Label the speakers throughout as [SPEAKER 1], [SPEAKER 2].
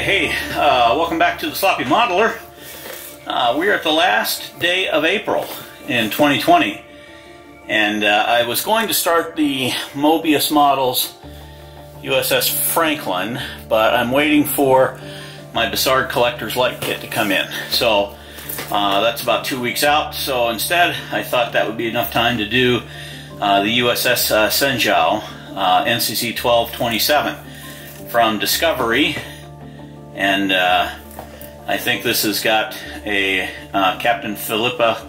[SPEAKER 1] Hey, welcome back to the Sloppy Modeler. We're at the last day of April in 2020, and I was going to start the Mobius models USS Franklin, but I'm waiting for my Bizarre Collector's Light Kit to come in. So that's about 2 weeks out, so instead I thought that would be enough time to do the USS Shenzhou NCC 1227 from Discovery. And I think this has got a Captain Philippa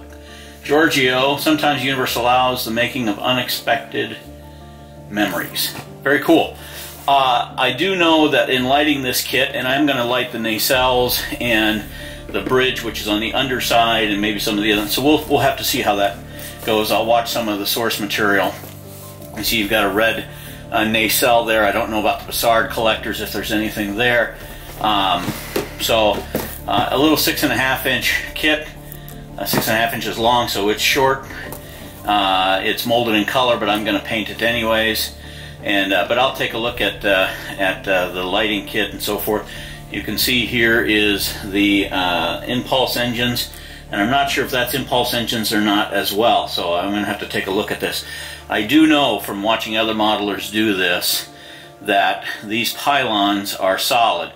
[SPEAKER 1] Giorgio. Sometimes the universe allows the making of unexpected memories. Very cool. I do know that in lighting this kit, and I'm going to light the nacelles and the bridge, which is on the underside, and maybe some of the other. So we'll have to see how that goes. I'll watch some of the source material and see. You've got a red nacelle there. I don't know about the Bizarre collectors if there's anything there. So a little 6.5 inch kit, 6.5 inches long, so it's short. It's molded in color, but I'm going to paint it anyways. And but I'll take a look at the lighting kit and so forth. You can see here is the impulse engines, and I'm not sure if that's impulse engines or not as well. So I'm going to have to take a look at this. I do know from watching other modelers do this that these pylons are solid.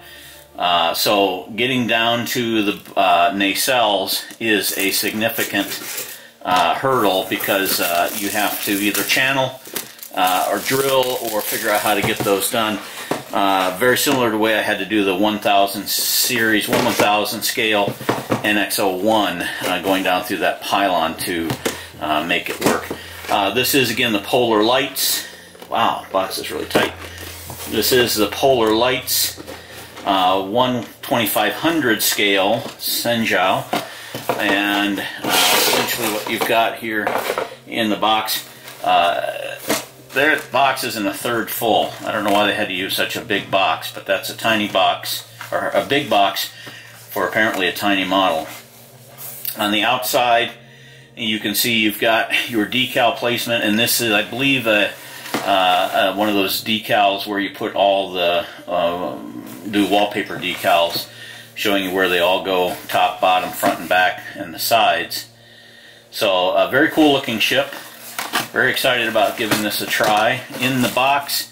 [SPEAKER 1] So getting down to the nacelles is a significant hurdle, because you have to either channel or drill or figure out how to get those done. Very similar to the way I had to do the 1000 series, 1/1000 scale NX01, going down through that pylon to make it work. This is, again, the Polar Lights. Wow, box is really tight. This is the Polar Lights 1/2500 scale Shenzhou, and essentially what you've got here in the box, their box isn't a third full. I don't know why they had to use such a big box, but that's a tiny box, or a big box for apparently a tiny model. On the outside, you can see you've got your decal placement, and this is, I believe, one of those decals where you put all the do wallpaper decals, showing you where they all go: top, bottom, front and back, and the sides. So a very cool looking ship. Very excited about giving this a try. In the box,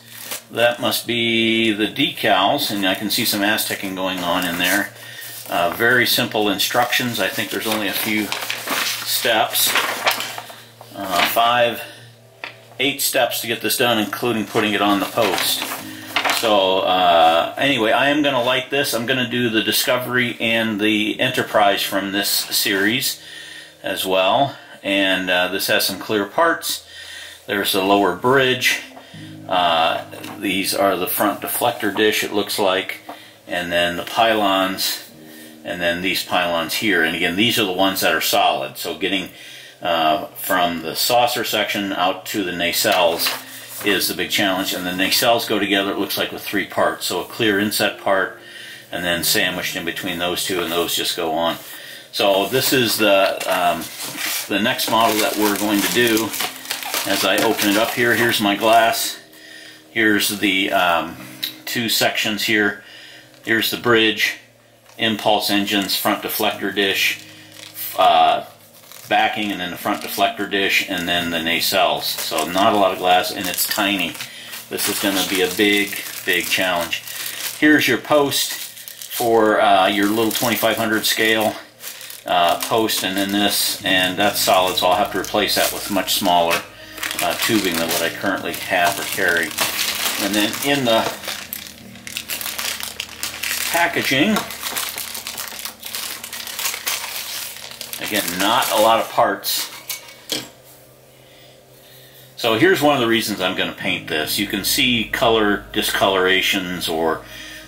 [SPEAKER 1] that must be the decals, and I can see some Aztecing going on in there. Very simple instructions. I think there's only a few steps. 8 steps to get this done, including putting it on the post. So anyway, I am going to light this. I'm going to do the Discovery and the Enterprise from this series as well. And this has some clear parts. There's the lower bridge. These are the front deflector dish, it looks like. And then the pylons. And then these pylons here. And again, these are the ones that are solid. So getting from the saucer section out to the nacelles is the big challenge. And the nacelles go together, it looks like, with 3 parts. So a clear inset part, and then sandwiched in between those two, and those just go on. So this is the next model that we're going to do. As I open it up here, here's my glass. Here's the 2 sections here. Here's the bridge, impulse engines, front deflector dish, backing, and then the front deflector dish, and then the nacelles. So not a lot of glass, and it's tiny. This is going to be a big challenge. Here's your post for your little 2500 scale post, and then this, and that's solid, so I'll have to replace that with much smaller tubing than what I currently have or carry. And then in the packaging, again, not a lot of parts. So here's one of the reasons I'm going to paint this. You can see color discolorations or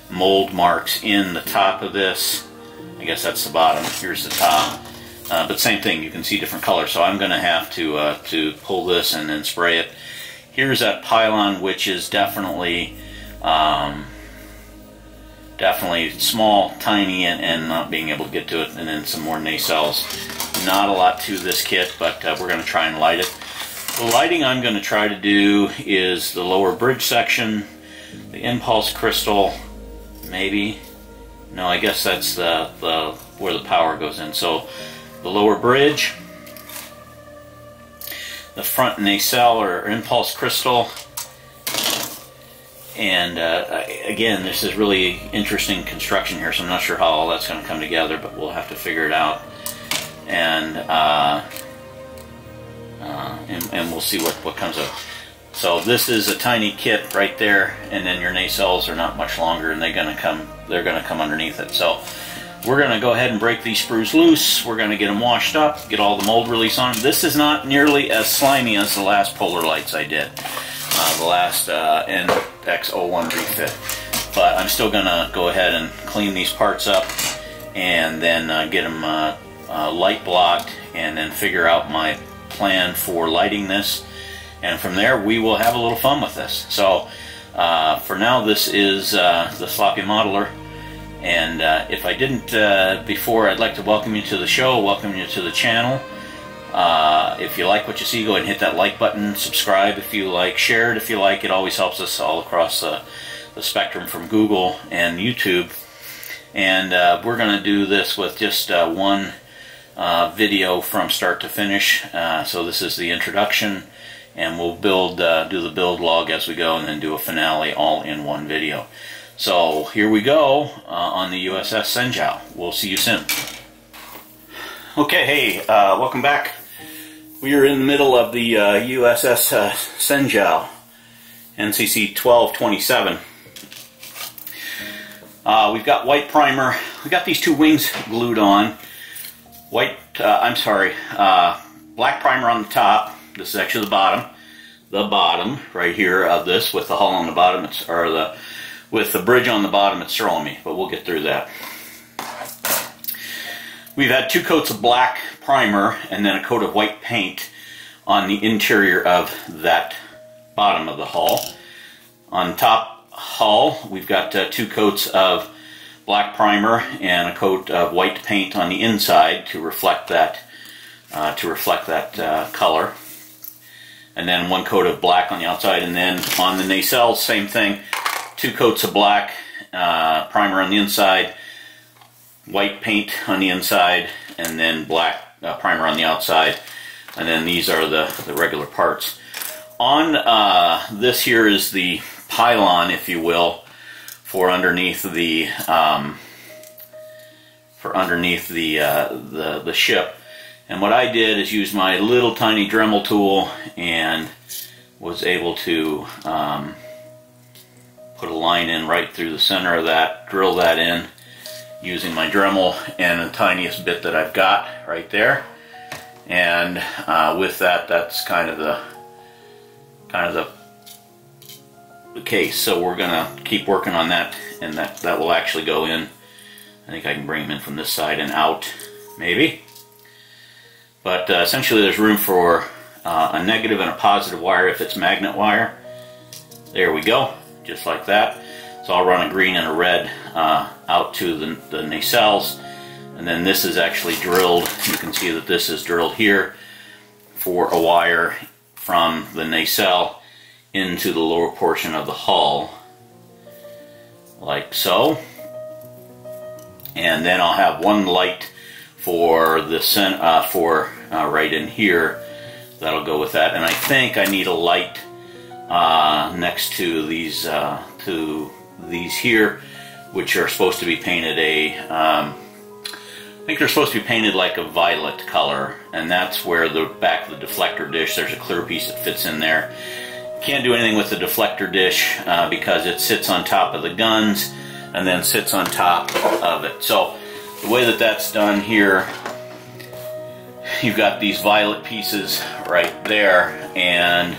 [SPEAKER 1] mold marks in the top of this. I guess that's the bottom. Here's the top. But same thing, you can see different colors. So I'm going to have to pull this and then spray it. Here's that pylon, which is definitely small, tiny, and not being able to get to it. And then some more nacelles. Not a lot to this kit, but we're going to try and light it. The lighting I'm going to try to do is the lower bridge section, the impulse crystal, maybe, No, I guess that's the where the power goes in. So the lower bridge, the front nacelle or impulse crystal, and again, this is really interesting construction here, so I'm not sure how all that's going to come together, but we'll have to figure it out. And we'll see what comes up. So this is a tiny kit right there, and then your nacelles are not much longer, and they're going to come underneath it. So we're going to go ahead and break these screws loose. We're going to get them washed up, get all the mold release on them. This is not nearly as slimy as the last polar lights I did, the last NX01 refit. But I'm still going to go ahead and clean these parts up, and then get them light blocked, and then figure out my plan for lighting this. And from there, we will have a little fun with this. So for now, this is the Sloppy Modeler. And if I didn't before, I'd like to welcome you to the show, welcome you to the channel. If you like what you see, go ahead and hit that like button, subscribe if you like, share it if you like. It always helps us all across the spectrum from Google and YouTube. And we're going to do this with just one video from start to finish. So this is the introduction, and we'll do the build log as we go, and then do a finale all in one video. So here we go on the USS Shenzhou. We'll see you soon. Okay, hey, welcome back. We are in the middle of the USS Shenzhou NCC 1227. We've got white primer. We got these two wings glued on. Black primer on the top. This is actually the bottom right here of this, with the hull on the bottom, with the bridge on the bottom. It's throwing me, but we'll get through that. We've had 2 coats of black primer and then a coat of white paint on the interior of that bottom of the hull. On top hull, we've got 2 coats of black primer and a coat of white paint on the inside to reflect that color. And then 1 coat of black on the outside, and then on the nacelles, same thing. 2 coats of black primer on the inside, white paint on the inside, and then black primer on the outside. And then these are the regular parts. On this here is the pylon, if you will, for underneath the ship. And what I did is use my little tiny Dremel tool and was able to put a line in right through the center of that, drill that in using my Dremel and the tiniest bit that I've got right there. And with that, that's kind of the case. So we're gonna keep working on that, and that will actually go in. I think I can bring them in from this side and out, maybe. But essentially there's room for a negative and a positive wire if it's magnet wire. There we go, just like that. So I'll run a green and a red out to the nacelles, and then this is actually drilled. You can see that this is drilled here for a wire from the nacelle into the lower portion of the hull, like so. And then I'll have 1 light for the right in here. That'll go with that. And I think I need a light next to these here, which are supposed to be painted I think they're supposed to be painted like a violet color, and that's where the back of the deflector dish, there's a clear piece that fits in there. Can't do anything with the deflector dish because it sits on top of the guns and then sits on top of it. So the way that that's done here, you've got these violet pieces right there, and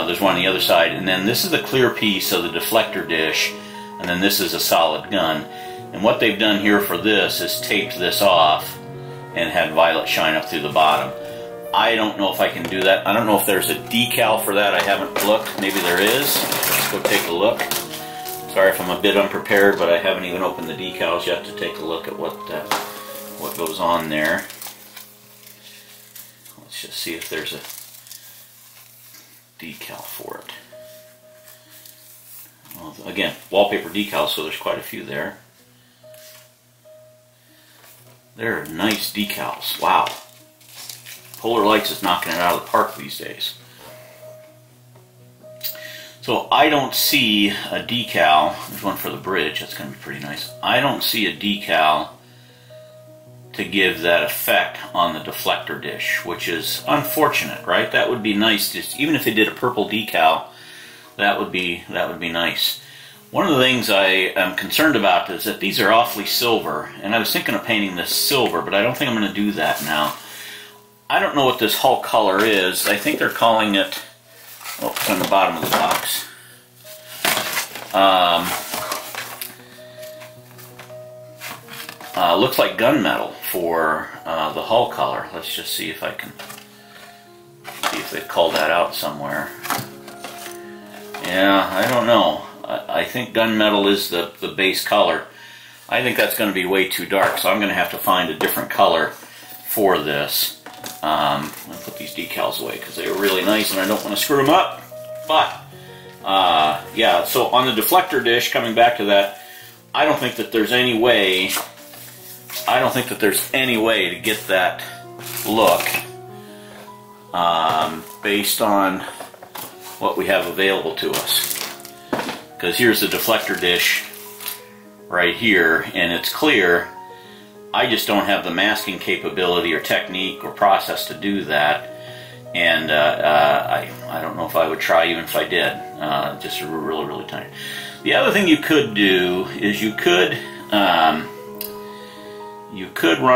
[SPEAKER 1] there's one on the other side, and then this is the clear piece of the deflector dish, and then this is a solid gun. And what they've done here for this is taped this off and had violet shine up through the bottom. I don't know if I can do that. I don't know if there's a decal for that. I haven't looked. Maybe there is. Let's go take a look. Sorry if I'm a bit unprepared, but I haven't even opened the decals yet to take a look at what goes on there. Let's just see if there's a decal for it. Well, again, wallpaper decals, so there's quite a few there. They're nice decals. Wow. Polar Lights is knocking it out of the park these days. So I don't see a decal. There's one for the bridge. That's going to be pretty nice. I don't see a decal to give that effect on the deflector dish, which is unfortunate, right? That would be nice. Just, even if they did a purple decal, that would be nice. One of the things I am concerned about is that these are awfully silver, and I was thinking of painting this silver, but I don't think I'm going to do that now. I don't know what this hull color is. I think they're calling it, oh, it's on the bottom of the box. Looks like gunmetal for the hull color. Let's just see if I can see if they called that out somewhere. Yeah, I don't know. I think gunmetal is the base color. I think that's going to be way too dark, so I'm going to have to find a different color for this. I'm going to put these decals away because they are really nice and I don't want to screw them up. But, yeah, so on the deflector dish, coming back to that, I don't think that there's any way to get that look based on what we have available to us. Because here's the deflector dish right here, and it's clear. I just don't have the masking capability or technique or process to do that, and I don't know if I would try even if I did. Just really, really tiny. The other thing you could do is you could run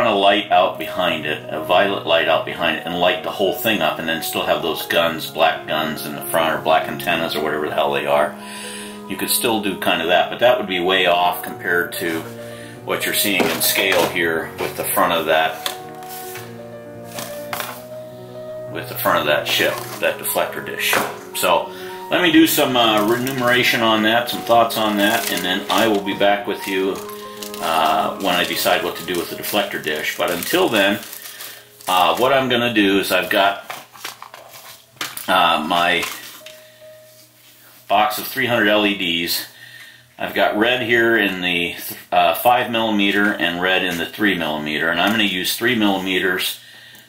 [SPEAKER 1] a light out behind it, a violet light out behind it, and light the whole thing up, and then still have those guns, black guns in the front, or black antennas, or whatever the hell they are. You could still do kind of that, but that would be way off compared to what you're seeing in scale here with the front of that ship, that deflector dish. So let me do some remuneration on that, some thoughts on that, and then I will be back with you when I decide what to do with the deflector dish. But until then, what I'm going to do is I've got my box of 300 LEDs. I've got red here in the 5mm and red in the 3mm, and I'm going to use 3mm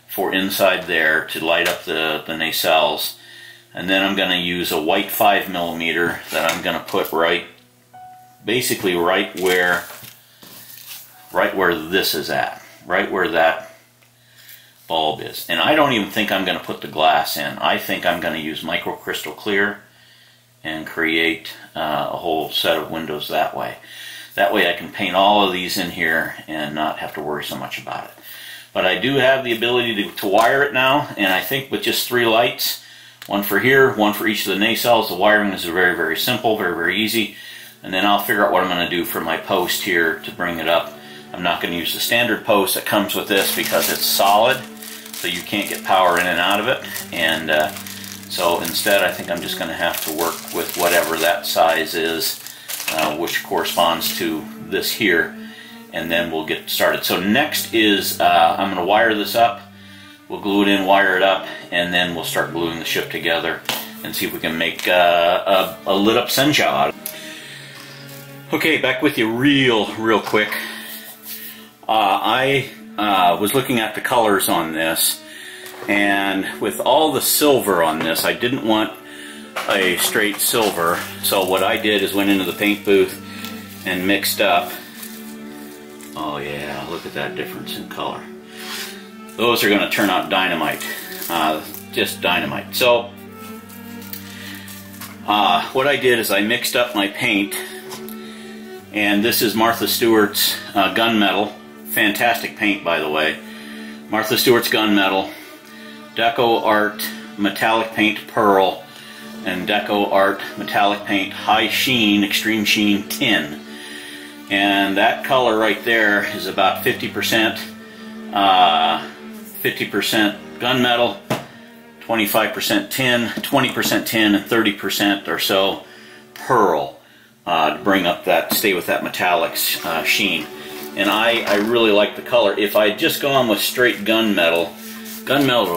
[SPEAKER 1] for inside there to light up the nacelles, and then I'm going to use a white 5mm that I'm going to put basically right where this is at, right where that bulb is. And I don't even think I'm going to put the glass in. I think I'm going to use microcrystal clear and create a whole set of windows that way. That way I can paint all of these in here and not have to worry so much about it. But I do have the ability to wire it now, and I think with just 3 lights, one for here, one for each of the nacelles, the wiring is very, very simple, very, very easy. And then I'll figure out what I'm going to do for my post here to bring it up. I'm not going to use the standard post that comes with this because it's solid, so you can't get power in and out of it. And so instead, I think I'm just going to have to work with whatever that size is, which corresponds to this here, and then we'll get started. So next is I'm going to wire this up. We'll glue it in, wire it up, and then we'll start gluing the ship together and see if we can make a lit up Shenzhou out of it. Okay, back with you real quick. I was looking at the colors on this, and with all the silver on this, I didn't want a straight silver, so what I did is went into the paint booth and mixed up. Oh yeah, look at that difference in color. Those are going to turn out dynamite, just dynamite. So what I did is I mixed up my paint, and this is Martha Stewart's gunmetal. Fantastic paint, by the way. Martha Stewart's gunmetal, Deco Art metallic paint pearl, and Deco Art metallic paint high sheen, extreme sheen tin. And that color right there is about 50% gunmetal, 25% tin, 20% tin, and 30% or so pearl to bring up that, stay with that metallic sheen. And I really like the color. If I had just gone with straight gunmetal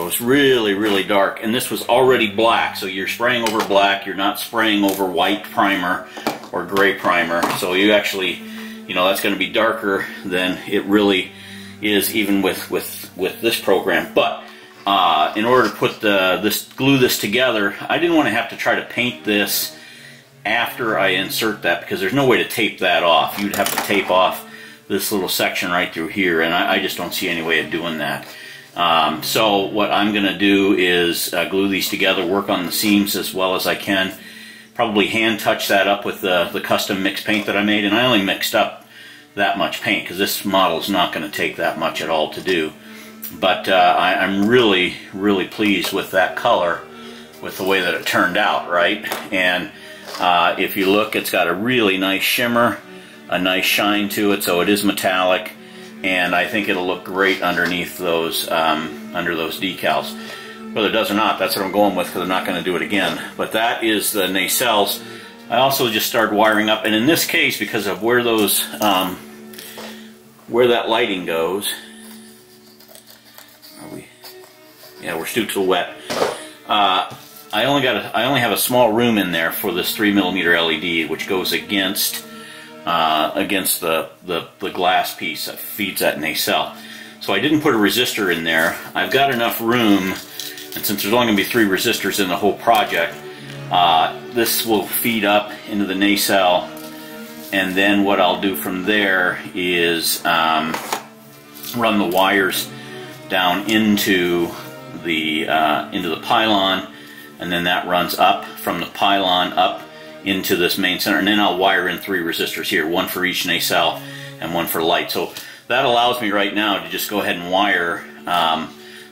[SPEAKER 1] was really dark, and this was already black, so you're spraying over black, you're not spraying over white primer or gray primer, so you actually, you know, that's going to be darker than it really is even with this program. But in order to put glue this together, I didn't want to have to try to paint this after I insert that, because there's no way to tape that off. You'd have to tape off this little section right through here, and I just don't see any way of doing that. So what I'm going to do is glue these together, work on the seams as well as I can, probably hand touch that up with the custom mix paint that I made, and I only mixed up that much paint because this model is not going to take that much at all to do. But I'm really pleased with that color, with the way that it turned out, right? And if you look, it's got a really nice shimmer, a nice shine to it, so it is metallic, and I think it'll look great underneath those under those decals. Whether it does or not, that's what I'm going with, because I'm not going to do it again. But that is the nacelles. I also just started wiring up, and in this case, because of where those where that lighting goes, we're still too wet. I only have a small room in there for this 3mm LED, which goes against the glass piece that feeds that nacelle. So I didn't put a resistor in there. I've got enough room, and since there's only going to be 3 resistors in the whole project, this will feed up into the nacelle, and then what I'll do from there is run the wires down into the pylon, and then that runs up from the pylon up into this main center, and then I'll wire in 3 resistors here, 1 for each nacelle and 1 for light. So that allows me right now to just go ahead and wire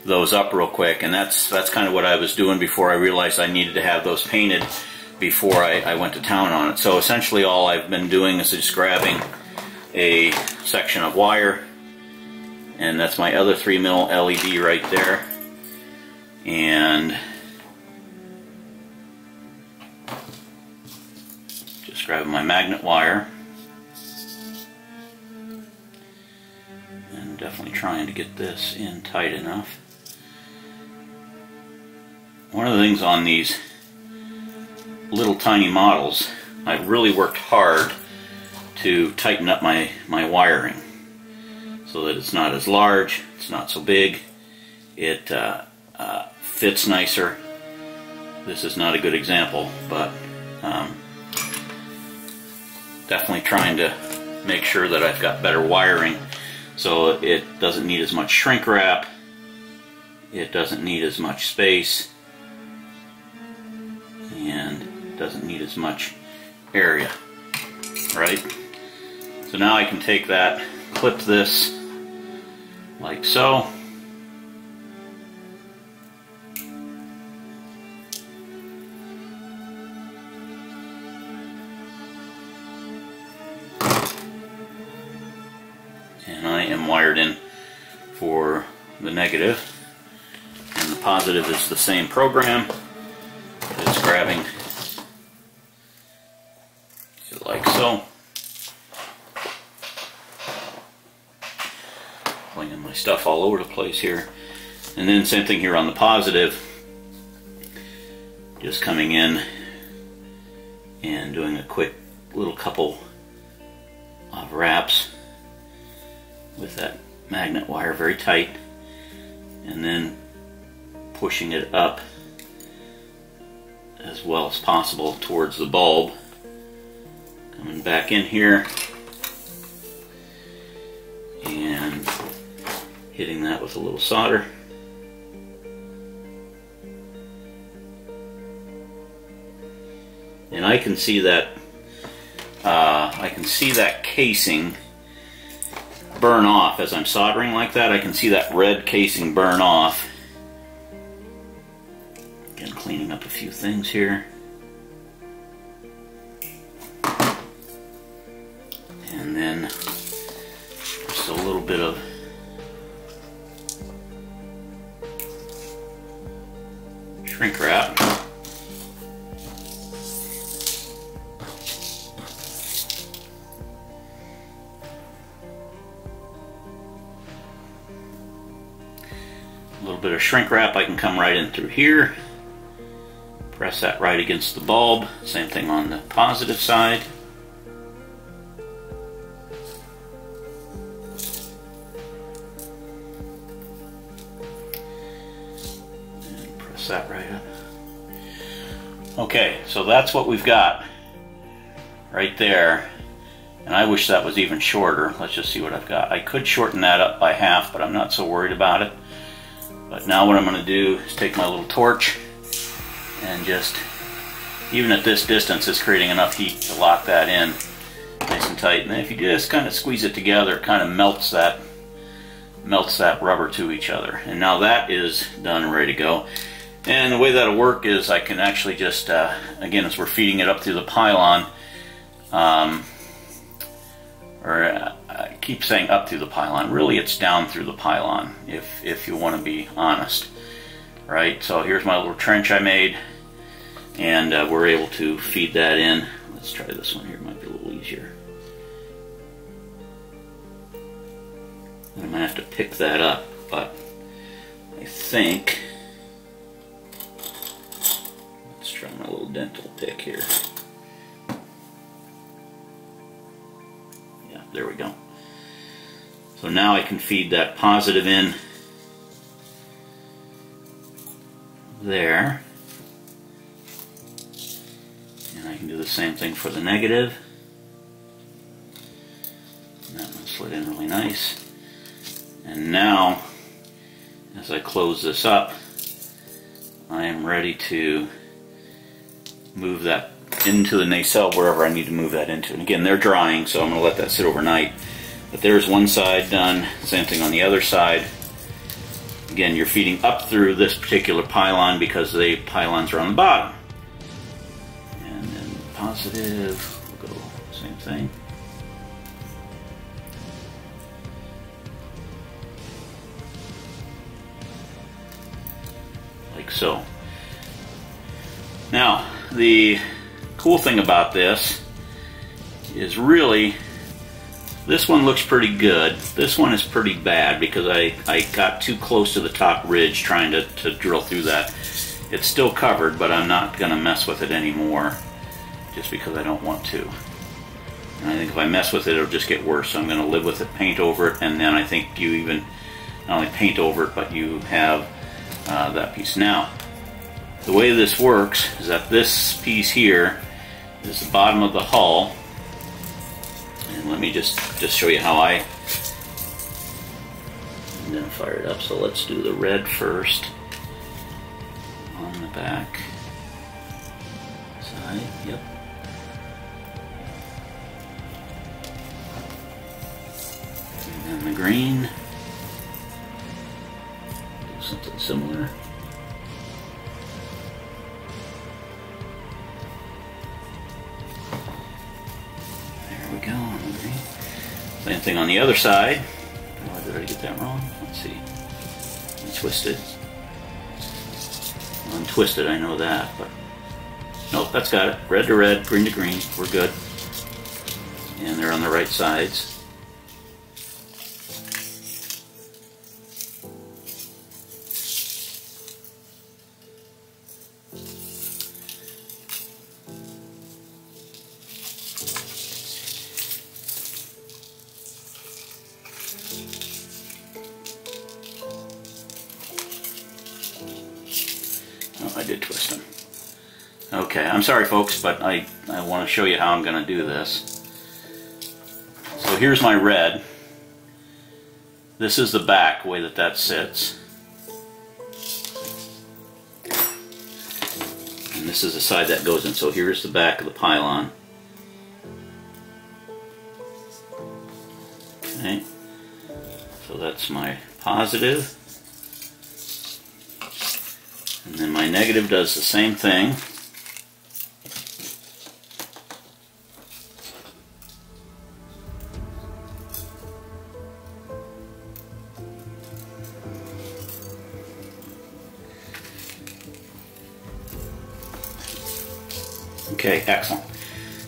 [SPEAKER 1] those up real quick, and that's kind of what I was doing before I realized I needed to have those painted before I went to town on it. So essentially all I've been doing is just grabbing a section of wire, and that's my other 3mm LED right there, and just grabbing my magnet wire, and definitely trying to get this in tight enough. One of the things on these little tiny models, I've really worked hard to tighten up my wiring so that it's not as large, it's not so big, it fits nicer. This is not a good example, but definitely trying to make sure that I've got better wiring so it doesn't need as much shrink wrap, it doesn't need as much space, and it doesn't need as much area, right? So now I can take that, clip this like so, and I am wired in for the negative, and the positive is the same program. It's grabbing it like so, flinging my stuff all over the place here, and then same thing here on the positive, just coming in and doing a quick little couple of wraps with that magnet wire very tight, and then pushing it up as well as possible towards the bulb, coming back in here and hitting that with a little solder, and I can see that casing burn off as I'm soldering like that. I can see that red casing burn off. Again, cleaning up a few things here. And then just a little bit of shrink wrap. A little bit of shrink wrap, I can come right in through here, press that right against the bulb. Same thing on the positive side. Okay, so that's what we've got right there. And I wish that was even shorter. Let's just see what I've got. I could shorten that up by half, but I'm not so worried about it. But now what I'm going to do is take my little torch and just, even at this distance, it's creating enough heat to lock that in nice and tight. And then if you just kind of squeeze it together, it kind of melts that rubber to each other. And now that is done and ready to go. And the way that'll work is I can actually just, again, as we're feeding it up through the pylon, I keep saying up through the pylon. Really, it's down through the pylon, if you want to be honest. Right, so here's my little trench I made, and we're able to feed that in. Let's try this one here, it might be a little easier. I might have to pick that up, but I think, let's try my little dental pick here. Yeah, there we go. So now I can feed that positive in there, and I can do the same thing for the negative. And that one slid in really nice. And now, as I close this up, I am ready to move that into the nacelle wherever I need to move that into. And again, they're drying, so I'm going to let that sit overnight. But there's one side done, same thing on the other side. Again, you're feeding up through this particular pylon because the pylons are on the bottom. And then positive, we'll go same thing. Like so. Now, the cool thing about this is really, this one looks pretty good. This one is pretty bad because I got too close to the top ridge trying to drill through that. It's still covered, but I'm not going to mess with it anymore just because I don't want to. And I think if I mess with it, it'll just get worse. So I'm going to live with it, paint over it, and then I think you even not only paint over it, but you have that piece. Now, the way this works is that this piece here is the bottom of the hull. And let me just show you how I then fire it up. So let's do the red first on the back side. Yep. And then the green. Do something similar. Same thing on the other side. Oh, did I get that wrong? Let's see. Twisted. Untwisted, I know that, but nope, that's got it. Red to red, green to green. We're good. And they're on the right sides. I did twist them. Okay, I'm sorry folks, but I want to show you how I'm going to do this. So here's my red. This is the back, way that sits. And this is the side that goes in. So here's the back of the pylon. Okay, so that's my positive. And then my negative does the same thing. Okay, excellent.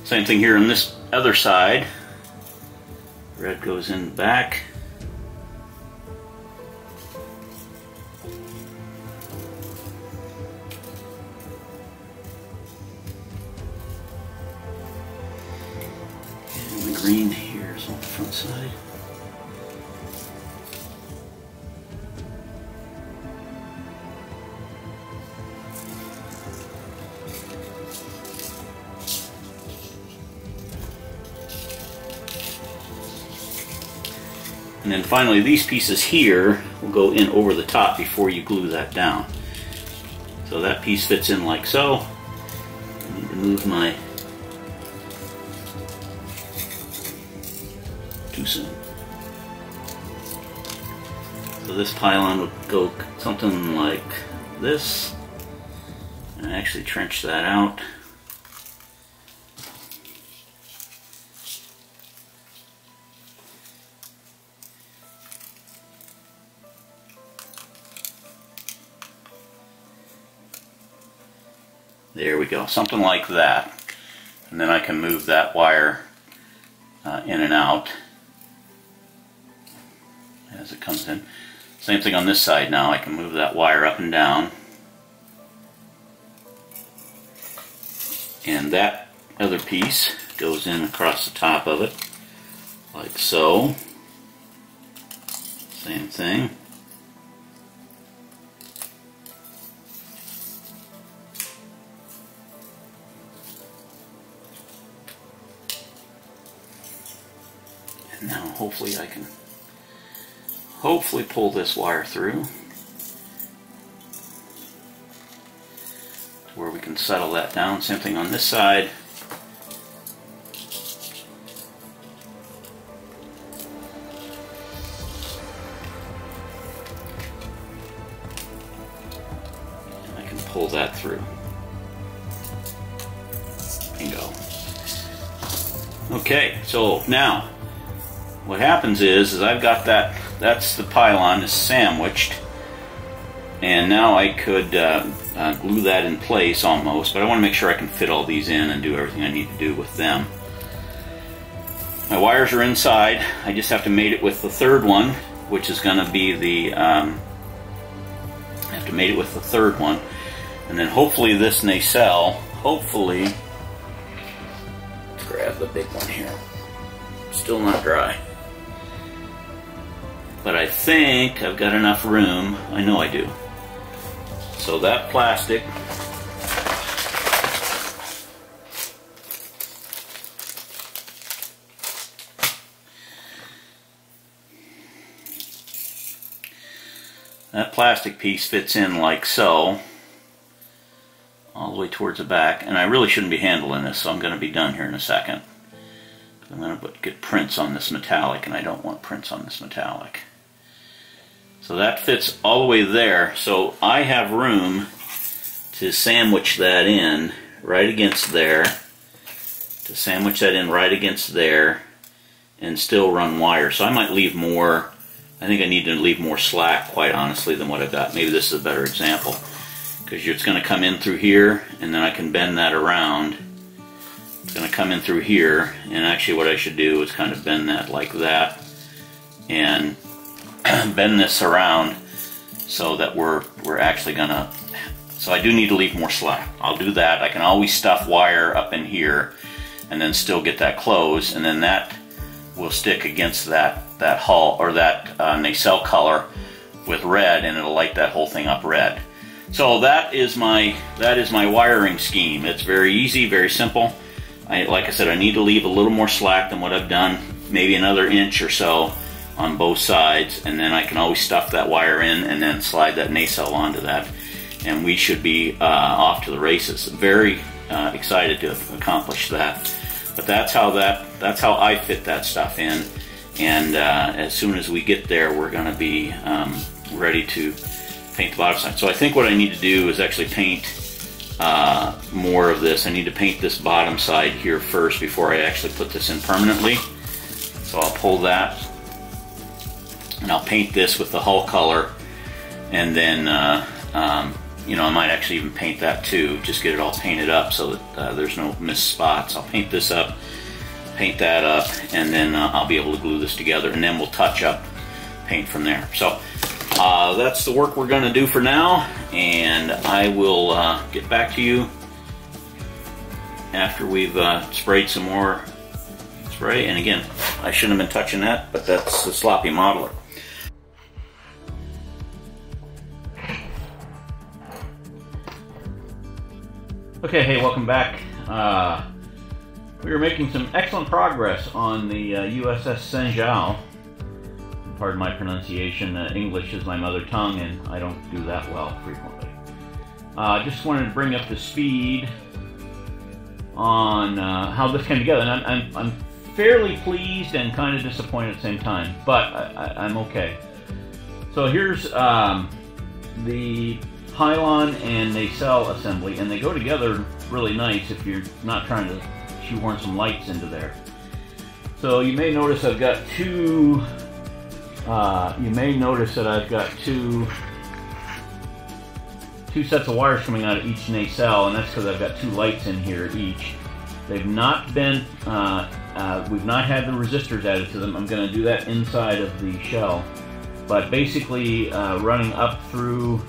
[SPEAKER 1] Same thing here on this other side. Red goes in the back. Green here is on the front side. And then finally these pieces here will go in over the top before you glue that down. So that piece fits in like so. I need to move my... too soon. So this pylon would go something like this. And I actually trench that out. There we go, something like that. And then I can move that wire in and out as it comes in. Same thing on this side now. I can move that wire up and down. And that other piece goes in across the top of it, like so. Same thing. And now hopefully I can pull this wire through to where we can settle that down. Same thing on this side. And I can pull that through. Bingo. Okay, so now what happens is I've got that's the pylon is sandwiched, and now I could glue that in place almost, but I want to make sure I can fit all these in and do everything I need to do with them. My wires are inside. I just have to mate it with the third one, which is going to be the I have to mate it with the third one, and then hopefully this nacelle, hopefully, let's grab the big one here, still not dry. But I think I've got enough room. I know I do. So that plastic, piece fits in like so, all the way towards the back. And I really shouldn't be handling this, so I'm going to be done here in a second. I'm going to get prints on this metallic, and I don't want prints on this metallic. So that fits all the way there, so I have room to sandwich that in right against there, and still run wire. So I might leave more, I think I need to leave more slack, quite honestly, than what I've got. Maybe this is a better example, because it's going to come in through here, and then I can bend that around. It's going to come in through here, and actually what I should do is kind of bend that like that, and bend this around so that we're actually gonna, so I do need to leave more slack. I'll do that. I can always stuff wire up in here and then still get that closed, and then that will stick against that hull, or that nacelle color with red, and it'll light that whole thing up red. So that is my wiring scheme. It's very easy, very simple. Like I said, I need to leave a little more slack than what I've done, maybe another inch or so on both sides, and then I can always stuff that wire in and then slide that nacelle onto that, and we should be off to the races. Very excited to accomplish that. But that's how I fit that stuff in, and as soon as we get there, we're going to be ready to paint the bottom side. So I think what I need to do is actually paint more of this. I need to paint this bottom side here first before I actually put this in permanently. So I'll pull that, and I'll paint this with the hull color, and then you know, I might actually even paint that too, just get it all painted up so that there's no missed spots. I'll paint this up, paint that up, and then I'll be able to glue this together, and then we'll touch up paint from there. So that's the work we're going to do for now, and I will get back to you after we've sprayed some more spray. And again, I shouldn't have been touching that, but that's the sloppy modeler. Okay, hey, welcome back. We are making some excellent progress on the USS Shenzhou pardon my pronunciation, English is my mother tongue, and I don't do that well frequently. Just wanted to bring up the speed on how this came together, and I'm fairly pleased and kind of disappointed at the same time, but I'm okay. So here's the Pylon and Nacelle assembly, and they go together really nice if you're not trying to shoehorn some lights into there. So you may notice I've got two. You may notice that I've got two sets of wires coming out of each nacelle, and that's because I've got two lights in here each. They've not been. We've not had the resistors added to them. I'm going to do that inside of the shell, but basically running up through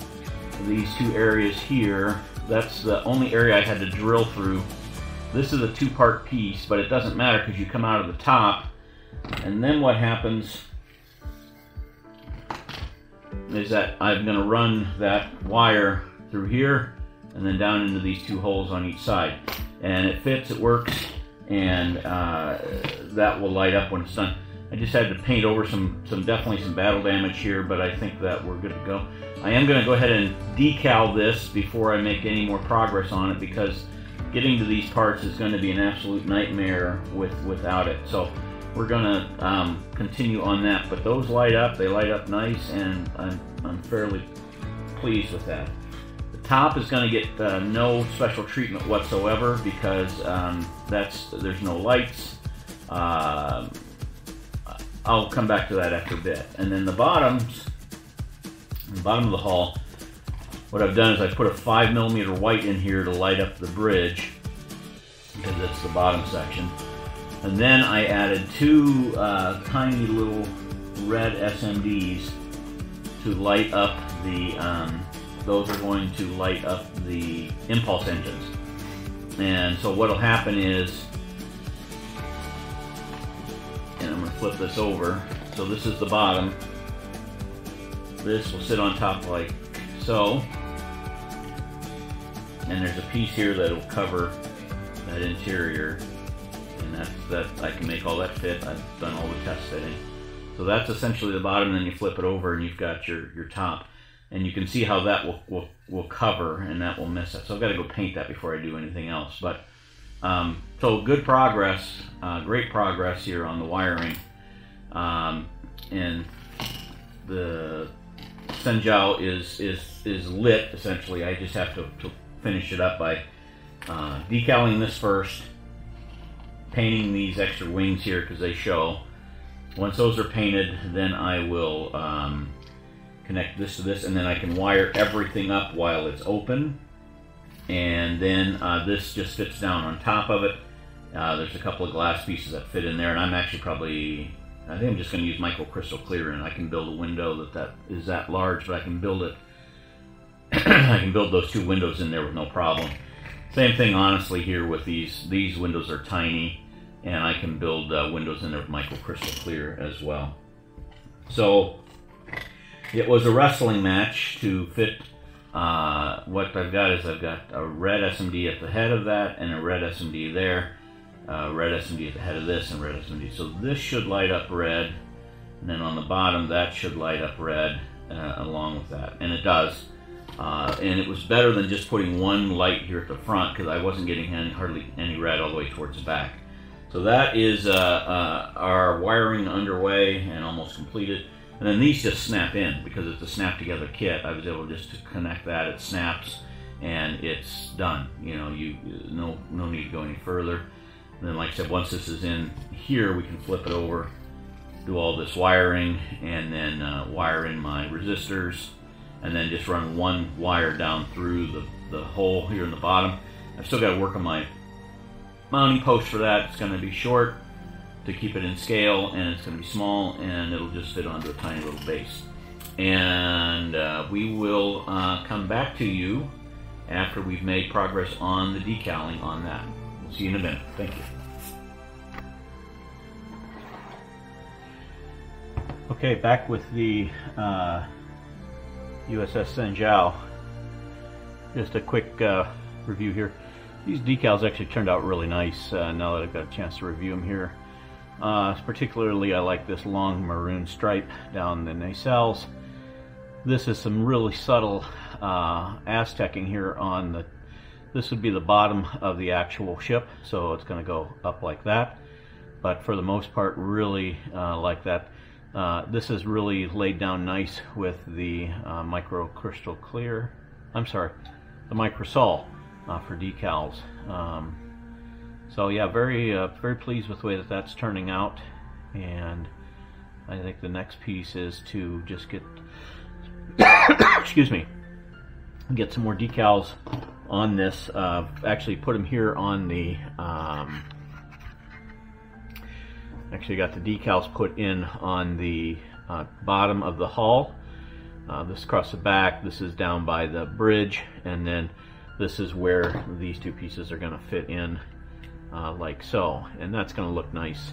[SPEAKER 1] these two areas here. That's the only area I had to drill through. This is a two-part piece, but it doesn't matter because you come out of the top, and then what happens is that I'm going to run that wire through here and then down into these two holes on each side, and it fits, it works, and that will light up when it's done. I just had to paint over definitely some battle damage here, but I think that we're good to go. I am going to go ahead and decal this before I make any more progress on it, because getting to these parts is going to be an absolute nightmare without it. So we're going to continue on that. But those light up, they light up nice, and I'm fairly pleased with that. The top is going to get no special treatment whatsoever because there's no lights. I'll come back to that after a bit. And then the bottom of the hull, what I've done is I put a 5mm white in here to light up the bridge, because that's the bottom section. And then I added two tiny little red SMDs to light up the, those are going to light up the impulse engines. And so what'll happen is, and I'm going to flip this over, so this is the bottom. This will sit on top like so. And there's a piece here that will cover that interior, and that I can make all that fit. I've done all the test fitting. So that's essentially the bottom, and then you flip it over and you've got your top. And you can see how that will cover, and that will miss it. So I've got to go paint that before I do anything else. But so good progress, great progress here on the wiring. And the Shenzhou is lit essentially. I just have to finish it up by decaling this first, painting these extra wings here because they show. Once those are painted, then I will connect this to this, and then I can wire everything up while it's open. And then this just fits down on top of it. There's a couple of glass pieces that fit in there, and I'm actually I think I'm just going to use microcrystal clear, and I can build a window that is that large, but I can build it. I can build those two windows in there with no problem. Same thing, honestly, here with these. These windows are tiny, and I can build windows in there with microcrystal clear as well. So it was a wrestling match to fit. What I've got is I've got a red SMD at the head of that, and a red SMD there. Red SMD at the head of this, and red SMD. So this should light up red, and then on the bottom that should light up red along with that, and it does. And it was better than just putting one light here at the front, because I wasn't getting hardly any red all the way towards the back. So that is our wiring underway and almost completed. And then these just snap in because it's a snap together kit. I was able just to connect that. It snaps and it's done. You know, no need to go any further. And then, like I said, once this is in here, we can flip it over, do all this wiring, and then wire in my resistors, and then just run one wire down through the hole here in the bottom. I've still got to work on my mounting post for that. It's going to be short to keep it in scale, and it's going to be small, and it'll just fit onto a tiny little base. And we will come back to you after we've made progress on the decaling on that. We'll see you in a minute. Thank you. Okay, back with the USS Shenzhou. Just a quick review here. These decals actually turned out really nice now that I've got a chance to review them here. Particularly I like this long maroon stripe down the nacelles. This is some really subtle Aztecing here on the, this would be the bottom of the actual ship, so it's going to go up like that. But for the most part, really like that. This is really laid down nice with the micro crystal clear. I'm sorry, the microsol for decals. So yeah, very pleased with the way that that's turning out. And I think the next piece is to just get excuse me, get some more decals on this. Actually put them here on the actually got the decals put in on the bottom of the hull. This across the back, this is down by the bridge, and then this is where these two pieces are going to fit in like so, and that's going to look nice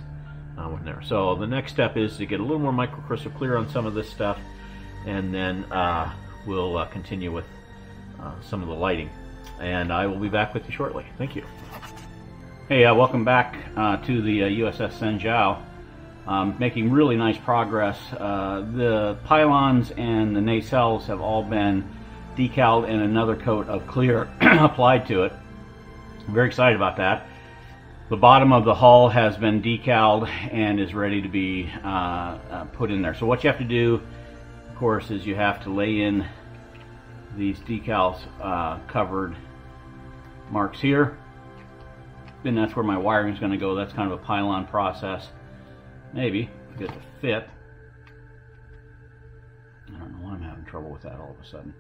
[SPEAKER 1] in there. So the next step is to get a little more microcrystal clear on some of this stuff, and then we'll continue with some of the lighting, and I will be back with you shortly. Thank you. Hey, welcome back to the USS Shenzhou. Making really nice progress. The pylons and the nacelles have all been decaled and another coat of clear applied to it. I'm very excited about that. The bottom of the hull has been decaled and is ready to be put in there. So what you have to do, of course, is you have to lay in these decals covered marks here. And that's where my wiring is going to go. That's kind of a pylon process. Maybe get it to fit. I don't know why I'm having trouble with that all of a sudden.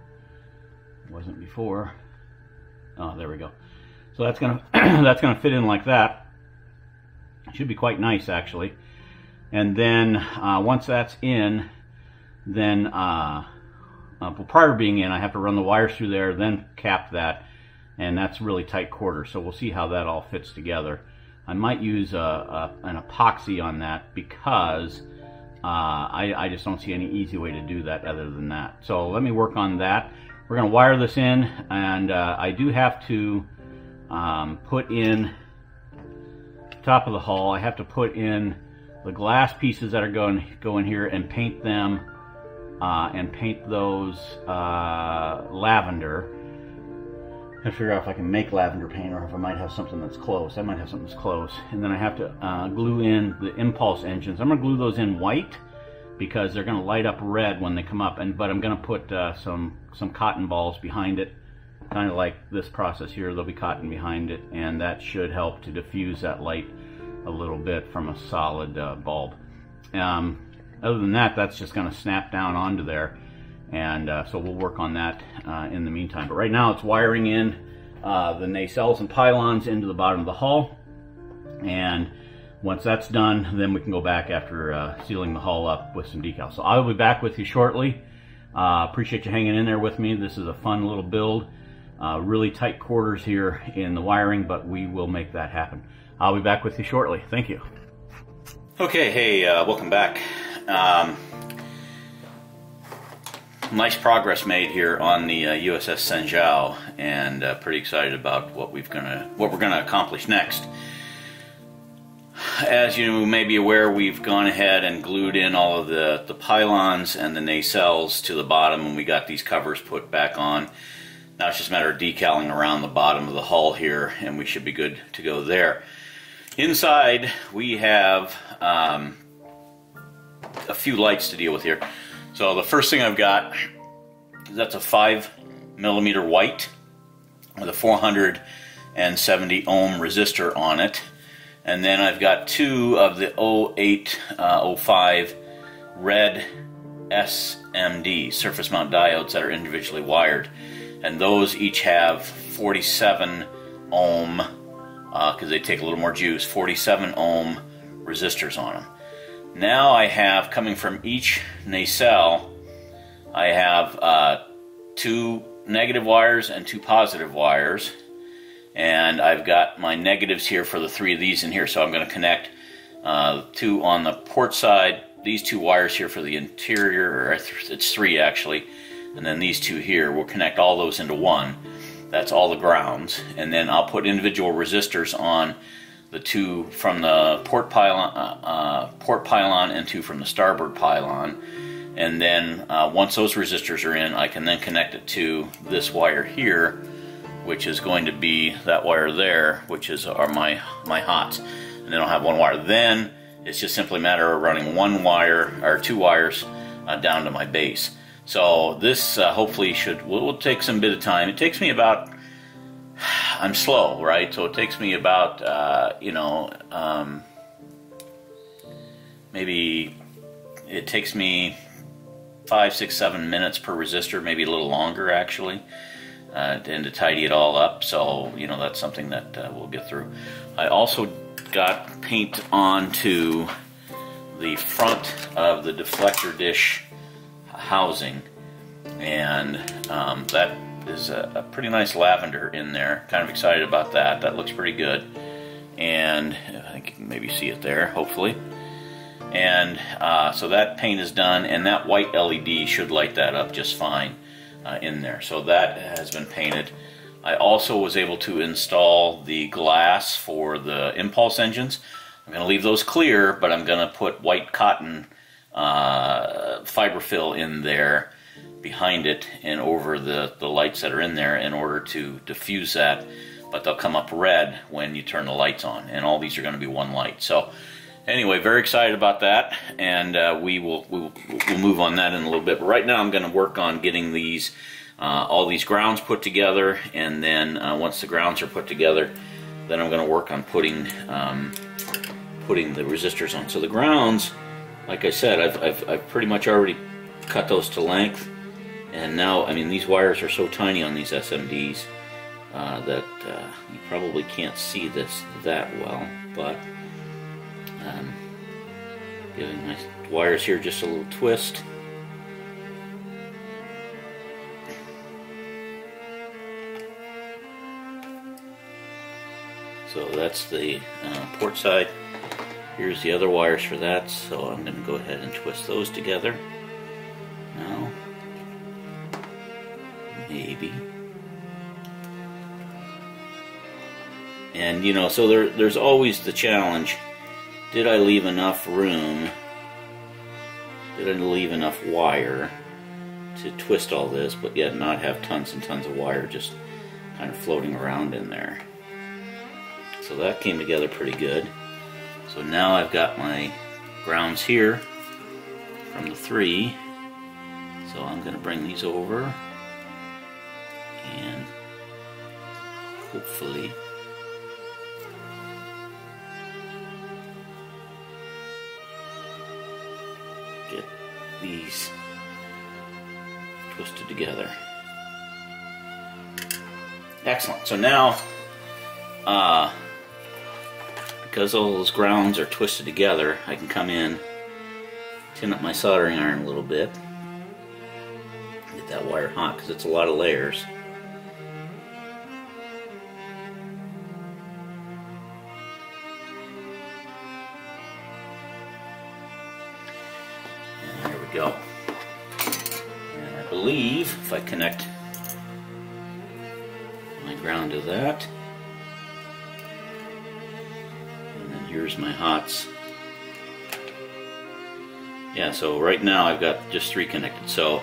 [SPEAKER 1] It wasn't before. Oh, there we go. So that's gonna that's gonna fit in like that. It should be quite nice, actually. And then once that's in, then prior to being in, I have to run the wires through there, then cap that. And that's really tight quarters, so we'll see how that all fits together. I might use an epoxy on that because I just don't see any easy way to do that other than that. So let me work on that. We're going to wire this in, and I do have to put in top of the hull. I have to put in the glass pieces that are going to go in here and paint them, and paint those lavender. I figure out if I can make lavender paint or if I might have something that's close. I might have something that's close. And then I have to glue in the impulse engines. I'm going to glue those in white because they're going to light up red when they come up. But I'm going to put some cotton balls behind it, kind of like this process here. There'll be cotton behind it, and that should help to diffuse that light a little bit from a solid bulb. Other than that, that's just going to snap down onto there. And so we'll work on that in the meantime. But right now it's wiring in the nacelles and pylons into the bottom of the hull. And once that's done, then we can go back after sealing the hull up with some decals. So I will be back with you shortly. Appreciate you hanging in there with me. This is a fun little build. Really tight quarters here in the wiring, but we will make that happen. I'll be back with you shortly. Thank you. Okay, hey, welcome back. Nice progress made here on the USS Shenzhou, and pretty excited about what we're gonna accomplish next. As you may be aware, we've gone ahead and glued in all of the pylons and the nacelles to the bottom, and we got these covers put back on. Now it's just a matter of decaling around the bottom of the hull here, and we should be good to go there. Inside, we have a few lights to deal with here. So the first thing I've got, that's a 5mm white with a 470 ohm resistor on it. And then I've got two of the 0805 red SMD, surface mount diodes, that are individually wired. And those each have 47 ohm, because they take a little more juice, 47 ohm resistors on them. Now I have, coming from each nacelle, I have 2 negative wires and 2 positive wires. And I've got my negatives here for the 3 of these in here. So I'm going to connect 2 on the port side, these 2 wires here for the interior, or it's 3 actually, and then these 2 here. We'll connect all those into one. That's all the grounds. And then I'll put individual resistors on the two from the port pylon and two from the starboard pylon. And then once those resistors are in, I can then connect it to this wire here, which is going to be that wire there, which are my hots. And then I'll have one wire. Then it's just simply a matter of running one wire or two wires down to my base. So this hopefully will take some bit of time. It takes me about, I'm slow, right? So it takes me about, maybe it takes me 5, 6, 7 minutes per resistor, maybe a little longer actually, and to tidy it all up. So, that's something that we'll get through. I also got paint onto the front of the deflector dish housing, and that is a pretty nice lavender in there. Kind of excited about that. That looks pretty good, and I think you can maybe see it there, hopefully. And so that paint is done, and that white LED should light that up just fine in there. So that has been painted. I also was able to install the glass for the impulse engines. I'm going to leave those clear, but I'm going to put white cotton fiberfill in there behind it and over the lights that are in there in order to diffuse that, but they'll come up red when you turn the lights on, and all these are going to be one light. So anyway, very excited about that, and we'll move on that in a little bit. But right now I'm going to work on getting these all these grounds put together, and then once the grounds are put together, then I'm going to work on putting the resistors on. So the grounds, like I said, I've pretty much already cut those to length, and now, I mean, these wires are so tiny on these SMDs that you probably can't see this that well, but giving my wires here just a little twist. So that's the port side. Here's the other wires for that, so I'm going to go ahead and twist those together now. Maybe. And so there's always the challenge. Did I leave enough room? Did I leave enough wire to twist all this, but yet not have tons and tons of wire just kind of floating around in there? So that came together pretty good. So now I've got my grounds here from the 3. So I'm going to bring these over and hopefully get these twisted together. Excellent. So now, because all those grounds are twisted together, I can come in, tin up my soldering iron a little bit, get that wire hot because it's a lot of layers. And there we go. And I believe if I connect my ground to that, here's my hots. Yeah, so right now I've got just 3 connected. So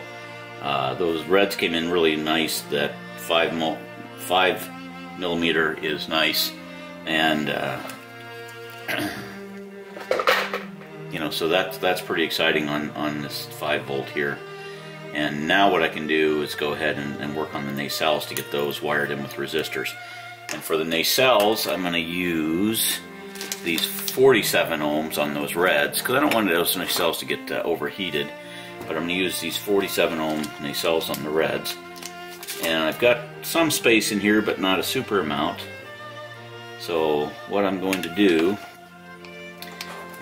[SPEAKER 1] those reds came in really nice. That 5 millimeter is nice, and so that's pretty exciting on this 5 volt here. And now what I can do is go ahead and work on the nacelles to get those wired in with resistors. And for the nacelles, I'm going to use these 47 ohms on those reds, because I don't want those nacelles to get overheated, but I'm going to use these 47 ohm nacelles on the reds. And I've got some space in here, but not a super amount. So what I'm going to do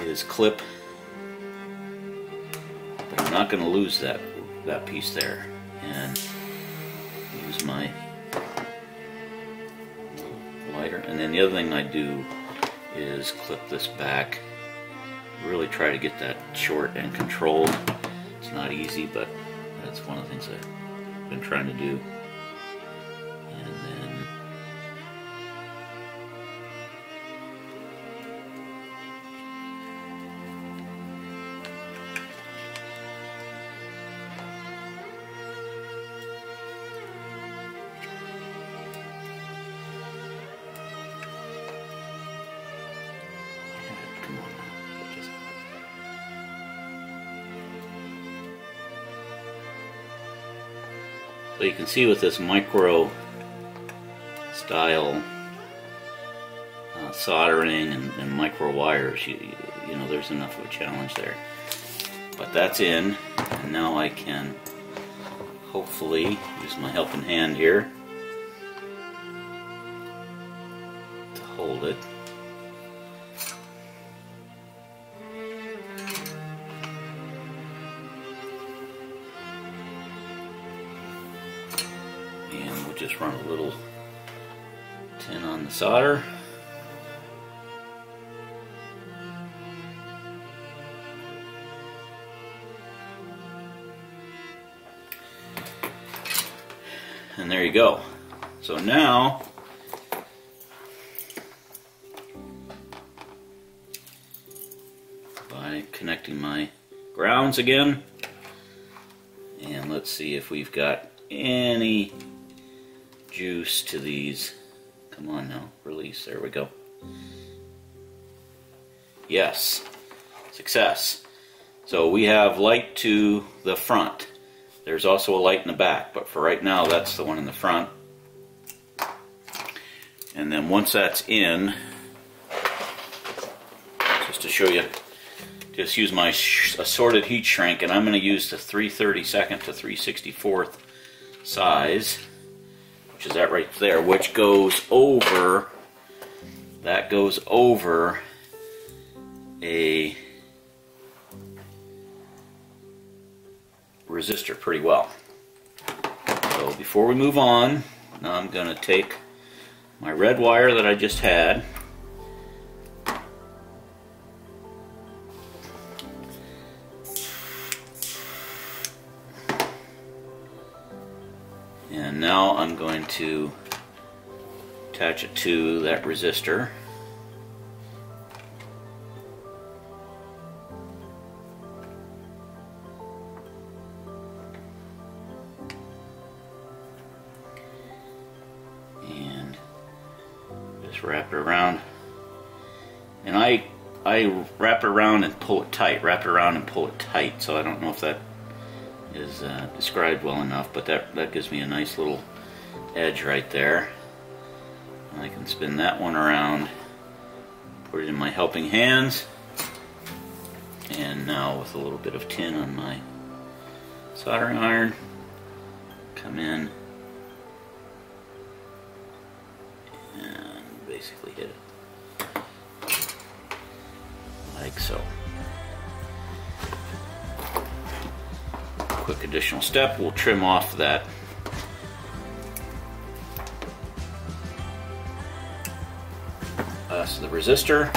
[SPEAKER 1] is clip, but I'm not going to lose that piece there, and use my lighter. And then the other thing I do is clip this back. Really try to get that short and controlled. It's not easy, but that's one of the things I've been trying to do. And then So you can see with this micro style soldering and micro wires, you know, there's enough of a challenge there. But that's in, and now I can hopefully use my helping hand here to hold it. And we'll just run a little tin on the solder. And there you go. So now, by connecting my grounds again, and let's see if we've got any juice to these. Come on now, release, there we go. Yes, success. So we have light to the front. There's also a light in the back, but for right now that's the one in the front. And then once that's in, just to show you, just use my assorted heat shrink, and I'm going to use the 3/32 to 3/64 size, which is that right there, which goes over, that goes over a resistor pretty well. So before we move on, now I'm going to take my red wire that I just had, and now I'm going to attach it to that resistor. Wrap it around, and I wrap it around and pull it tight, wrap it around and pull it tight, so I don't know if that is described well enough, but that gives me a nice little edge right there. And I can spin that one around, put it in my helping hands, and now with a little bit of tin on my soldering iron, come in basically hit it like so. Quick additional step, we'll trim off that the resistor.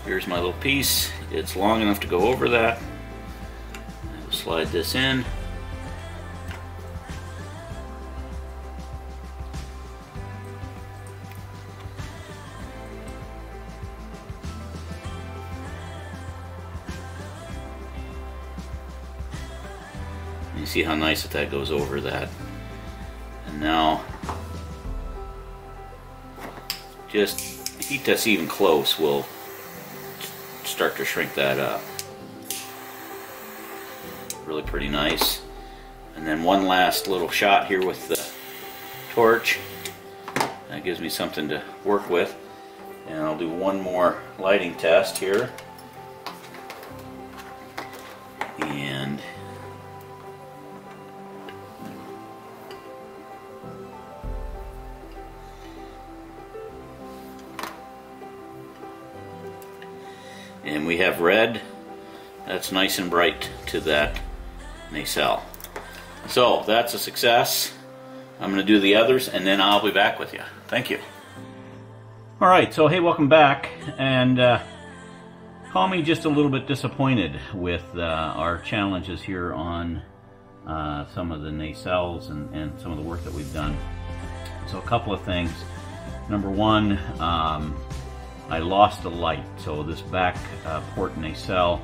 [SPEAKER 1] Here's my little piece. It's long enough to go over that. I'll slide this in. You see how nice that goes over that. And now, just heat that's even close will start to shrink that up. Really pretty nice. And then one last little shot here with the torch. That gives me something to work with. And I'll do one more lighting test here. And we have red. That's nice and bright to that nacelle. So that's a success. I'm going to do the others and then I'll be back with you. Thank you. Alright, so hey, welcome back. And call me just a little bit disappointed with our challenges here on some of the nacelles and some of the work that we've done. So a couple of things. Number one, I lost a light, so this back port nacelle,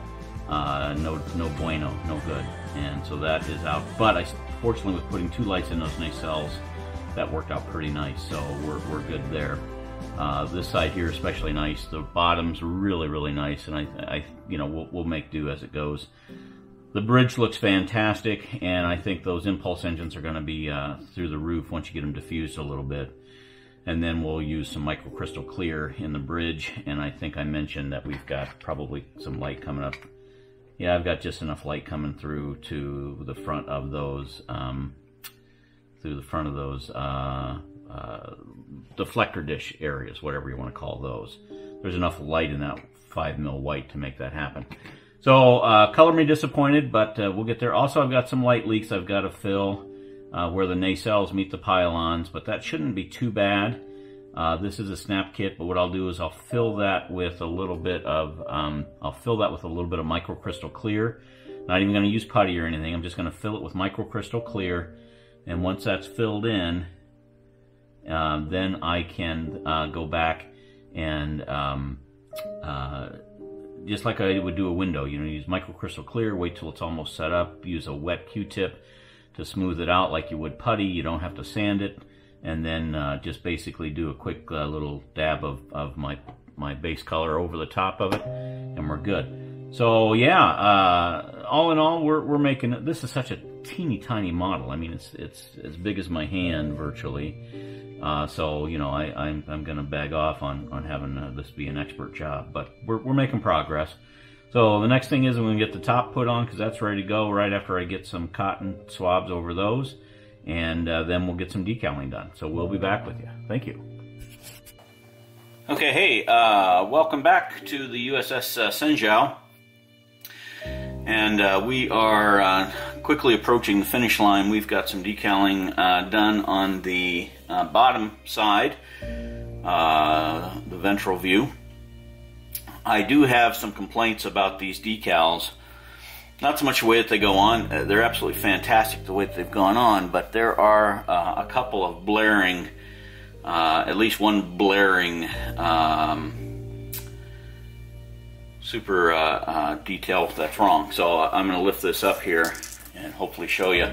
[SPEAKER 1] no bueno, no good, and so that is out. But I, fortunately, with putting two lights in those nacelles, that worked out pretty nice, so we're good there. This side here especially nice. The bottom's really nice, and I you know, we'll make do as it goes. The bridge looks fantastic, and I think those impulse engines are going to be through the roof once you get them diffused a little bit. And then we'll use some microcrystal clear in the bridge, and I think I mentioned that we've got probably some light coming up. Yeah, I've got just enough light coming through to the front of those, deflector dish areas, whatever you want to call those. There's enough light in that 5mm white to make that happen. So, color me disappointed, but we'll get there. Also, I've got some light leaks I've got to fill where the nacelles meet the pylons, but that shouldn't be too bad. This is a snap kit, but what I'll do is I'll fill that with a little bit of microcrystal clear. Not even going to use putty or anything. I'm just going to fill it with microcrystal clear, and once that's filled in, then I can go back and just like I would do a window, you know, use microcrystal clear, wait till it's almost set up, use a wet Q-tip to smooth it out like you would putty. You don't have to sand it, and then just basically do a quick little dab of my base color over the top of it, and we're good. So yeah, all in all, we're making it. This is such a teeny tiny model. I mean, it's as big as my hand virtually. So you know, I'm gonna bag off on having this be an expert job, but we're making progress. So the next thing is I'm gonna get the top put on, because that's ready to go right after I get some cotton swabs over those, and then we'll get some decaling done. So we'll be back with you. Thank you. Okay, hey, welcome back to the USS Shenzhou. And we are quickly approaching the finish line. We've got some decaling done on the bottom side, the ventral view. I do have some complaints about these decals. Not so much the way that they go on. They're absolutely fantastic the way that they've gone on, but there are a couple of blaring, at least one blaring super detail that's wrong. So I'm going to lift this up here and hopefully show you.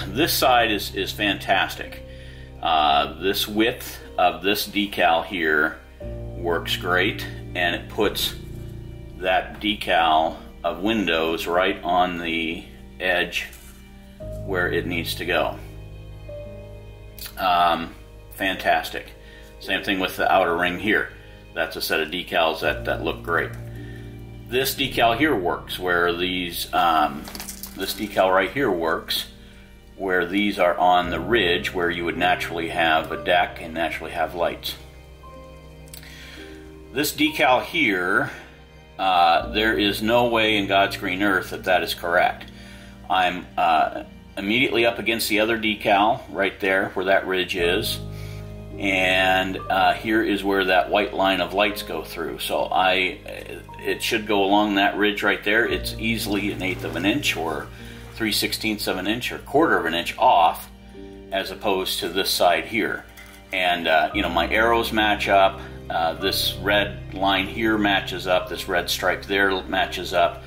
[SPEAKER 1] This side is fantastic. This width of this decal here works great, and it puts that decal of windows right on the edge where it needs to go. Fantastic. Same thing with the outer ring here. That's a set of decals that look great. This decal here works where these, this decal right here works where these are on the ridge where you would naturally have a deck and naturally have lights. This decal here, there is no way in God's green earth that is correct. I'm immediately up against the other decal right there where that ridge is, and here is where that white line of lights go through. So it should go along that ridge right there. It's easily 1/8 of an inch or 3/16 of an inch or 1/4 of an inch off, as opposed to this side here. And you know, my arrows match up. This red line here matches up. This red stripe there matches up.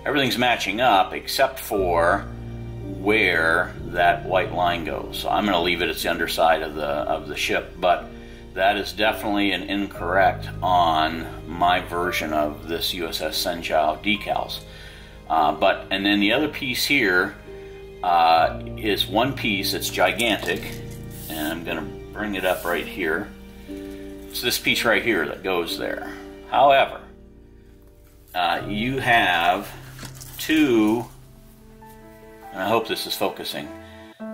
[SPEAKER 1] Everything's matching up except for where that white line goes. So I'm going to leave it. It's the underside of the ship, but that is definitely an incorrect on my version of this USS Shenzhou decals. And then the other piece here is one piece. It's gigantic, and I'm going to bring it up right here. It's this piece right here that goes there. However, you have two, and I hope this is focusing.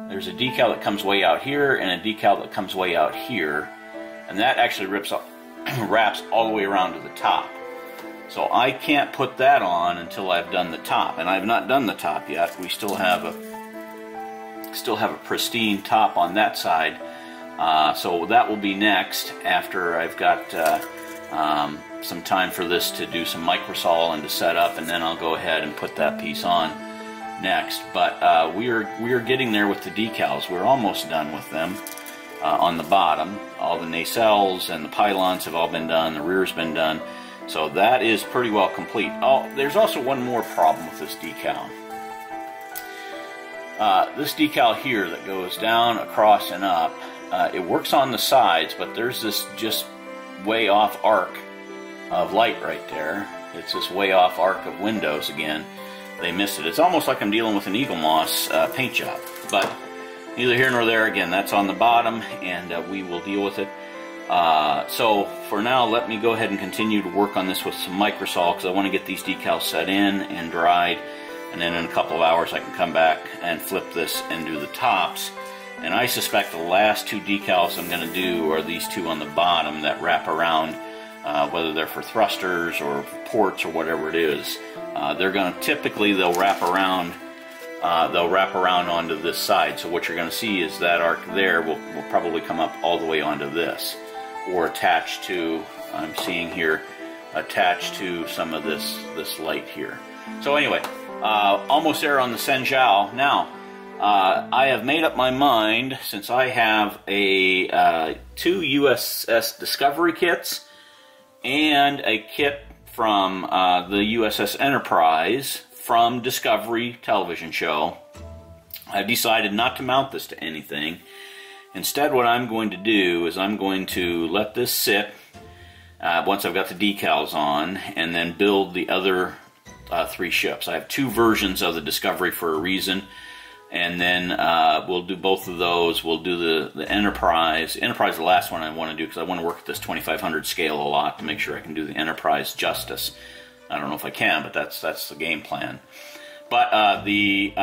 [SPEAKER 1] There's a decal that comes way out here and a decal that comes way out here, and that actually wraps all the way around to the top. So I can't put that on until I've done the top, and I've not done the top yet. We still have a pristine top on that side. So that will be next after I've got some time for this to do some microsol and to set up, and then I'll go ahead and put that piece on next. But we are getting there with the decals. We're almost done with them on the bottom. All the nacelles and the pylons have all been done. The rear's been done. So that is pretty well complete. Oh, there's also one more problem with this decal. This decal here that goes down, across, and up, it works on the sides, but there's this just way off arc of light right there, It's this way off arc of windows again. They missed it. It's almost like I'm dealing with an Eagle Moss paint job. But neither here nor there. Again, that's on the bottom, and we will deal with it. So for now, let me go ahead and continue to work on this with some microsol, because I want to get these decals set in and dried, and then in a couple of hours I can come back and flip this and do the tops. And I suspect the last two decals I'm going to do are these two on the bottom that wrap around, whether they're for thrusters or ports or whatever it is. They're going to typically, they'll wrap around onto this side. So what you're going to see is that arc there will probably come up all the way onto this, or attached to, I'm seeing here, attached to some of this light here. So anyway, almost there on the Shenzhou. Now, I have made up my mind, since I have two USS Discovery kits and a kit from the USS Enterprise from Discovery television show, I've decided not to mount this to anything. Instead, what I'm going to do is I'm going to let this sit once I've got the decals on, and then build the other three ships. I have two versions of the Discovery for a reason, and then we'll do both of those. We'll do the Enterprise. Enterprise is the last one I want to do, because I want to work at this 2500 scale a lot to make sure I can do the Enterprise justice. I don't know if I can, but that's the game plan. But the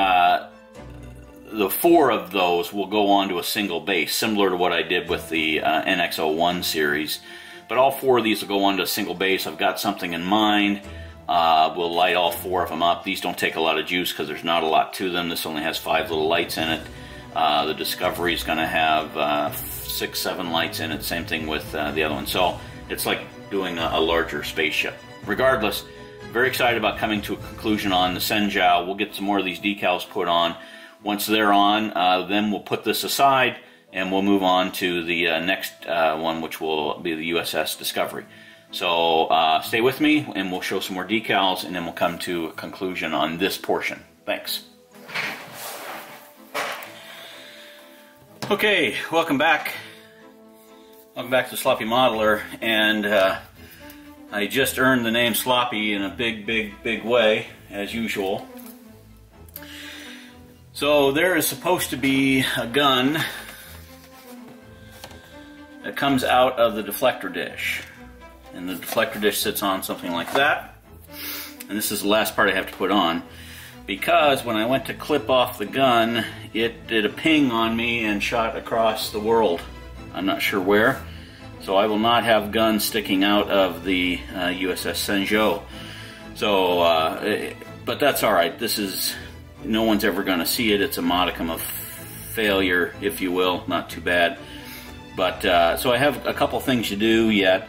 [SPEAKER 1] four of those will go onto a single base, similar to what I did with the NX-01 series. But all four of these will go onto a single base. I've got something in mind. We'll light all four of them up. These don't take a lot of juice because there's not a lot to them. This only has 5 little lights in it. The Discovery is going to have 6, 7 lights in it. Same thing with the other one. So it's like doing a larger spaceship. Regardless, very excited about coming to a conclusion on the Shenzhou. We'll get some more of these decals put on. Once they're on, then we'll put this aside and we'll move on to the next one, which will be the USS Discovery. So stay with me and we'll show some more decals, and then we'll come to a conclusion on this portion. Thanks. Okay, welcome back. Welcome back to Sloppy Modeler, and I just earned the name Sloppy in a big way, as usual. So there is supposed to be a gun that comes out of the deflector dish. And the deflector dish sits on something like that. And this is the last part I have to put on, because when I went to clip off the gun, it did a ping on me and shot across the world. I'm not sure where. So I will not have guns sticking out of the USS Shenzhou. So, but that's alright. This is, no one's ever going to see it. It's a modicum of failure, if you will. Not too bad. But, so I have a couple things to do yet.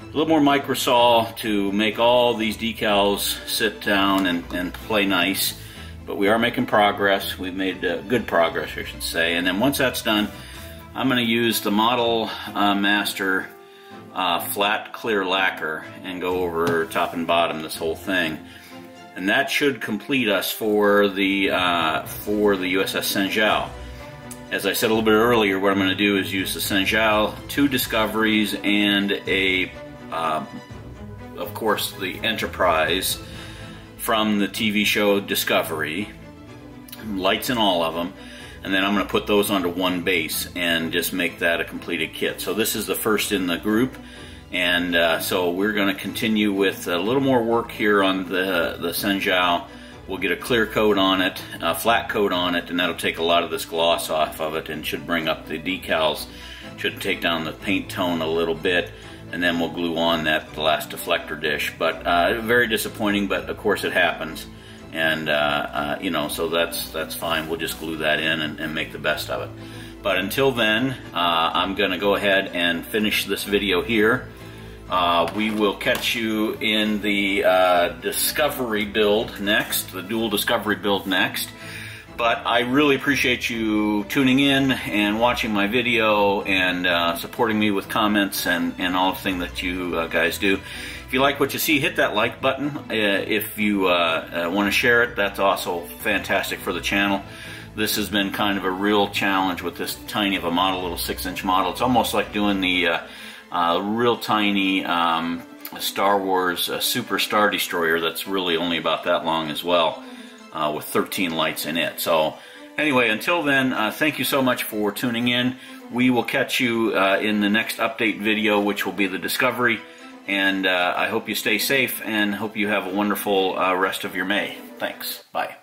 [SPEAKER 1] A little more microsol to make all these decals sit down and play nice. But we are making progress. We've made good progress, I should say. And then once that's done, I'm going to use the Model Master flat clear lacquer and go over top and bottom this whole thing. And that should complete us for the USS Shenzhou. As I said a little bit earlier, what I'm going to do is use the Shenzhou, 2 Discoveries, and of course, the Enterprise from the TV show Discovery. Lights in all of them. And then I'm going to put those onto one base and just make that a completed kit. So this is the first in the group. And so we're going to continue with a little more work here on the Shenzhou. We'll get a clear coat on it, a flat coat on it, and that'll take a lot of this gloss off of it and should bring up the decals, should take down the paint tone a little bit, and then we'll glue on that last deflector dish. But very disappointing, but of course it happens. And you know, so that's fine. We'll just glue that in and make the best of it. But until then, I'm going to go ahead and finish this video here. We will catch you in the Discovery build next, the dual Discovery build next. But I really appreciate you tuning in and watching my video and supporting me with comments and all the things that you guys do. If you like what you see, hit that like button. If you want to share it, that's also fantastic for the channel. This has been kind of a real challenge with this tiny of a model, little 6-inch model. It's almost like doing the real tiny Star Wars Super Star Destroyer that's really only about that long as well, with 13 lights in it. So anyway, until then, thank you so much for tuning in. We will catch you in the next update video, which will be the Discovery. And I hope you stay safe and hope you have a wonderful rest of your May. Thanks. Bye.